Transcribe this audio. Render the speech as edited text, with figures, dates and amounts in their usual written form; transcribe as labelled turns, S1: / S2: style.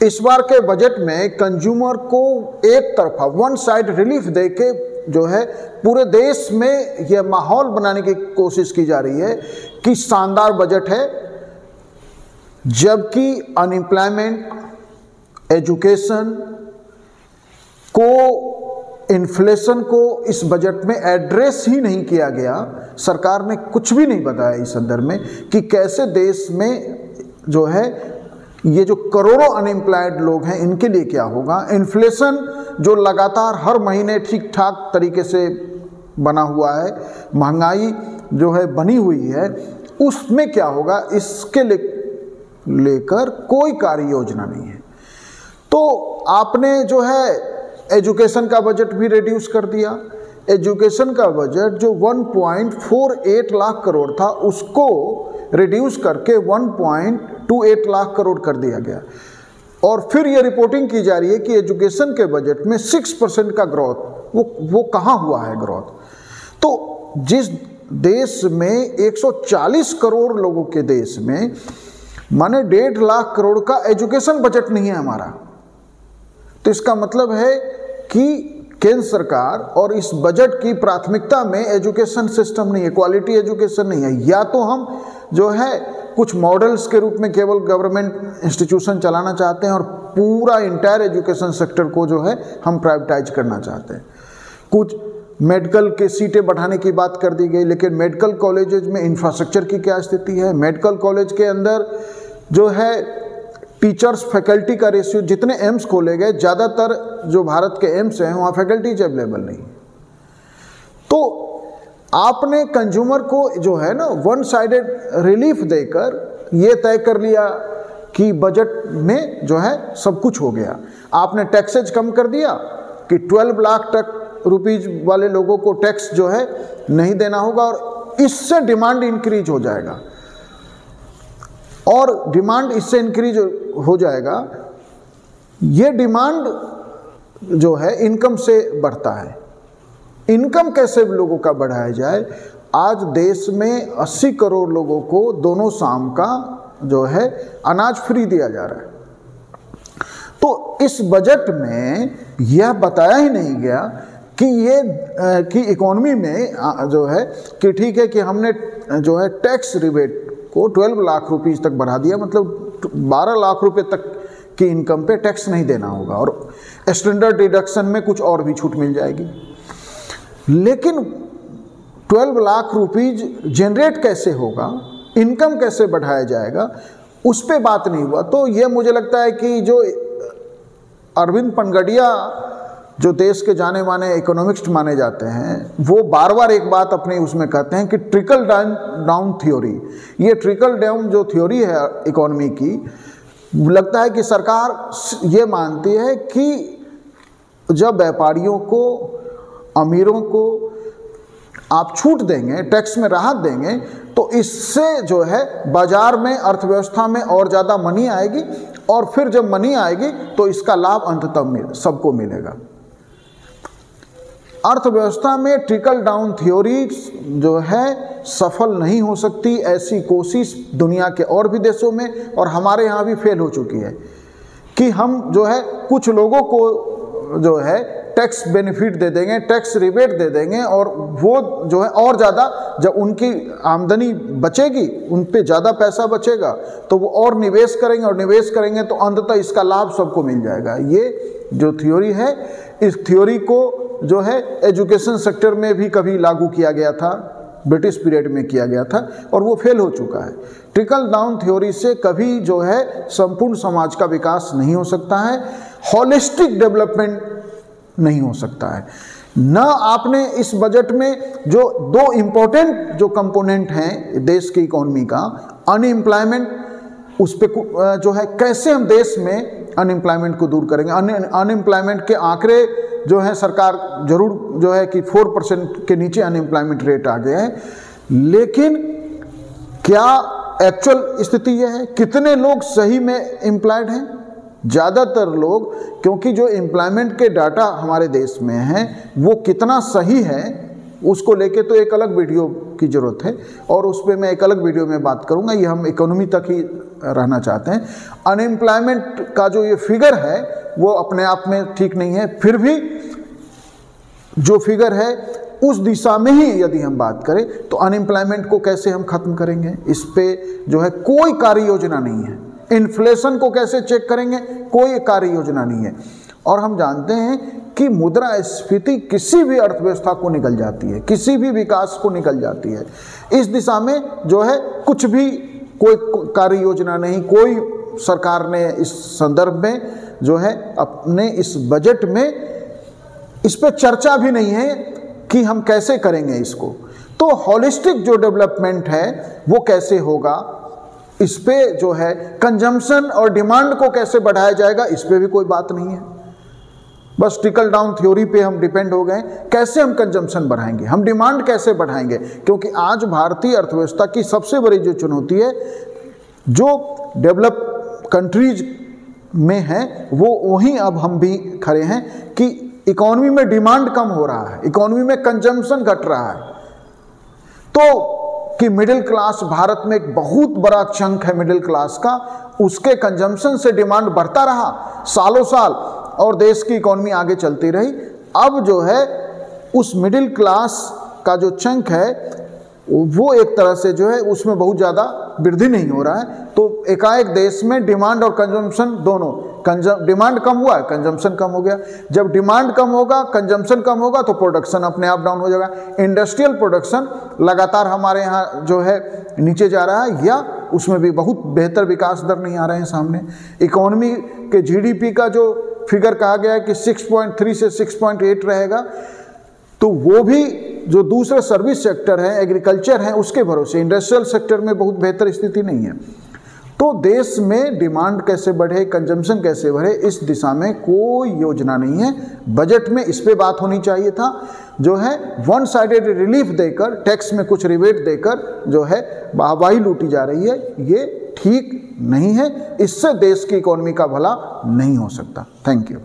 S1: इस बार के बजट में कंज्यूमर को एक तरफा वन साइड रिलीफ देके जो है पूरे देश में यह माहौल बनाने की कोशिश की जा रही है कि शानदार बजट है, जबकि अनएम्प्लॉयमेंट, एजुकेशन को, इन्फ्लेशन को इस बजट में एड्रेस ही नहीं किया गया। सरकार ने कुछ भी नहीं बताया इस संदर्भ में कि कैसे देश में जो है ये जो करोड़ों अनएम्प्लॉयड लोग हैं इनके लिए क्या होगा। इन्फ्लेशन जो लगातार हर महीने ठीक ठाक तरीके से बना हुआ है, महंगाई जो है बनी हुई है, उसमें क्या होगा, इसके लेकर कोई कार्य योजना नहीं है। तो आपने जो है एजुकेशन का बजट भी रिड्यूस कर दिया। एजुकेशन का बजट जो 1.48 लाख करोड़ था उसको रिड्यूस करके 1.28 लाख करोड़ कर दिया गया। और फिर ये रिपोर्टिंग की जा रही है कि एजुकेशन के बजट में 6% का ग्रोथ, वो कहाँ हुआ है ग्रोथ। तो जिस देश में 140 करोड़ लोगों के देश में माने 1.5 लाख करोड़ का एजुकेशन बजट नहीं है हमारा, तो इसका मतलब है कि केंद्र सरकार और इस बजट की प्राथमिकता में एजुकेशन सिस्टम नहीं है, क्वालिटी एजुकेशन नहीं है। या तो हम जो है कुछ मॉडल्स के रूप में केवल गवर्नमेंट इंस्टीट्यूशन चलाना चाहते हैं और पूरा इंटायर एजुकेशन सेक्टर को जो है हम प्राइवेटाइज करना चाहते हैं। कुछ मेडिकल के सीटें बढ़ाने की बात कर दी गई, लेकिन मेडिकल कॉलेजेज में इंफ्रास्ट्रक्चर की क्या स्थिति है। मेडिकल कॉलेज के अंदर जो है टीचर्स फैकल्टी का रेशियो, जितने एम्स खोले गए ज़्यादातर जो भारत के एम्स हैं वहाँ फैकल्टीज अवेलेबल नहीं। तो आपने कंज्यूमर को जो है ना वन साइडेड रिलीफ देकर ये तय कर लिया कि बजट में जो है सब कुछ हो गया। आपने टैक्सेज कम कर दिया कि 12 लाख तक रुपीज वाले लोगों को टैक्स जो है नहीं देना होगा और इससे डिमांड इंक्रीज हो जाएगा। और डिमांड इससे इंक्रीज हो जाएगा, ये डिमांड जो है इनकम से बढ़ता है। इनकम कैसे लोगों का बढ़ाया जाए। आज देश में 80 करोड़ लोगों को दोनों शाम का जो है अनाज फ्री दिया जा रहा है। तो इस बजट में यह बताया ही नहीं गया कि ये कि इकोनॉमी में जो है कि ठीक है कि हमने जो है टैक्स रिबेट को 12 लाख रुपीस तक बढ़ा दिया, मतलब 12 लाख रुपए तक की इनकम पे टैक्स नहीं देना होगा और स्टैंडर्ड डिडक्शन में कुछ और भी छूट मिल जाएगी। लेकिन 12 लाख रुपीज जनरेट कैसे होगा, इनकम कैसे बढ़ाया जाएगा, उस पे बात नहीं हुआ। तो ये मुझे लगता है कि जो अरविंद पनगड़िया जो देश के जाने माने इकोनॉमिस्ट माने जाते हैं, वो बार बार एक बात अपने उसमें कहते हैं कि ट्रिकल डाउन थ्योरी। ये ट्रिकल डाउन जो थ्योरी है इकोनॉमी की, लगता है कि सरकार ये मानती है कि जब व्यापारियों को, अमीरों को आप छूट देंगे, टैक्स में राहत देंगे, तो इससे जो है बाजार में, अर्थव्यवस्था में और ज़्यादा मनी आएगी और फिर जब मनी आएगी तो इसका लाभ अंततः सबको मिलेगा। अर्थव्यवस्था में ट्रिकल डाउन थ्योरी जो है सफल नहीं हो सकती। ऐसी कोशिश दुनिया के और भी देशों में और हमारे यहाँ भी फेल हो चुकी है कि हम जो है कुछ लोगों को जो है टैक्स बेनिफिट दे देंगे, टैक्स रिबेट दे देंगे और वो जो है और ज़्यादा जब उनकी आमदनी बचेगी, उन पे ज़्यादा पैसा बचेगा तो वो और निवेश करेंगे और निवेश करेंगे तो अंततः इसका लाभ सबको मिल जाएगा। ये जो थ्योरी है, इस थ्योरी को जो है एजुकेशन सेक्टर में भी कभी लागू किया गया था, ब्रिटिश पीरियड में किया गया था और वो फेल हो चुका है। ट्रिकल डाउन थ्योरी से कभी जो है संपूर्ण समाज का विकास नहीं हो सकता है, हॉलिस्टिक डेवलपमेंट नहीं हो सकता है। न आपने इस बजट में जो 2 इम्पोर्टेंट जो कंपोनेंट हैं देश की इकोनॉमी का, अनएम्प्लॉयमेंट, उस पर जो है कैसे हम देश में अनएम्प्लॉयमेंट को दूर करेंगे। अनएम्प्लॉयमेंट के आंकड़े जो है सरकार जरूर जो है कि 4% के नीचे अनएम्प्लॉयमेंट रेट आ गया है, लेकिन क्या एक्चुअल स्थिति यह है, कितने लोग सही में एम्प्लॉयड हैं। ज़्यादातर लोग, क्योंकि जो एम्प्लॉयमेंट के डाटा हमारे देश में हैं वो कितना सही है उसको लेके तो एक अलग वीडियो की ज़रूरत है और उस पर मैं एक अलग वीडियो में बात करूँगा। ये हम इकोनॉमी तक ही रहना चाहते हैं। अनएम्प्लॉयमेंट का जो ये फिगर है वो अपने आप में ठीक नहीं है, फिर भी जो फिगर है उस दिशा में ही यदि हम बात करें तो अनएम्प्लॉयमेंट को कैसे हम खत्म करेंगे, इस पे जो है कोई कार्य योजना नहीं है। इन्फ्लेशन को कैसे चेक करेंगे, कोई कार्य योजना नहीं है। और हम जानते हैं कि मुद्रास्फीति किसी भी अर्थव्यवस्था को निकल जाती है, किसी भी विकास को निकल जाती है। इस दिशा में जो है कुछ भी कोई कार्य योजना नहीं, कोई सरकार ने इस संदर्भ में जो है अपने इस बजट में इस पे चर्चा भी नहीं है कि हम कैसे करेंगे इसको। तो हॉलिस्टिक जो डेवलपमेंट है वो कैसे होगा, इस पे जो है कंजम्पशन और डिमांड को कैसे बढ़ाया जाएगा, इस पे भी कोई बात नहीं है। बस ट्रिकल डाउन थ्योरी पे हम डिपेंड हो गए। कैसे हम कंजम्पशन बढ़ाएंगे, हम डिमांड कैसे बढ़ाएंगे, क्योंकि आज भारतीय अर्थव्यवस्था की सबसे बड़ी जो चुनौती है जो डेवलप कंट्रीज में है वो वहीं अब हम भी खड़े हैं कि इकोनॉमी में डिमांड कम हो रहा है, इकोनॉमी में कंजम्पशन घट रहा है। तो कि मिडिल क्लास, भारत में एक बहुत बड़ा चंक है मिडिल क्लास का, उसके कंजम्पशन से डिमांड बढ़ता रहा सालों साल और देश की इकोनॉमी आगे चलती रही। अब जो है उस मिडिल क्लास का जो चंक है वो एक तरह से जो है उसमें बहुत ज़्यादा वृद्धि नहीं हो रहा है। तो एकाएक देश में डिमांड और कंजम्पशन दोनों, डिमांड कम हुआ है, कंजम्पशन कम हो गया। जब डिमांड कम होगा, कंजम्पशन कम होगा तो प्रोडक्शन अपने आप डाउन हो जाएगा। इंडस्ट्रियल प्रोडक्शन लगातार हमारे यहाँ जो है नीचे जा रहा है, या उसमें भी बहुत बेहतर विकास दर नहीं आ रहे हैं सामने। इकोनॉमी के जीडीपी का जो फिगर कहा गया है कि 6.3 से 6.8 रहेगा, तो वो भी जो दूसरे सर्विस सेक्टर है, एग्रीकल्चर है, उसके भरोसे, इंडस्ट्रियल सेक्टर में बहुत बेहतर स्थिति नहीं है। तो देश में डिमांड कैसे बढ़े, कंजम्पशन कैसे बढ़े, इस दिशा में कोई योजना नहीं है। बजट में इस पे बात होनी चाहिए था। जो है वन साइडेड रिलीफ देकर, टैक्स में कुछ रिबेट देकर जो है वाहवाही लूटी जा रही है, ये ठीक नहीं है। इससे देश की इकोनॉमी का भला नहीं हो सकता। Thank you.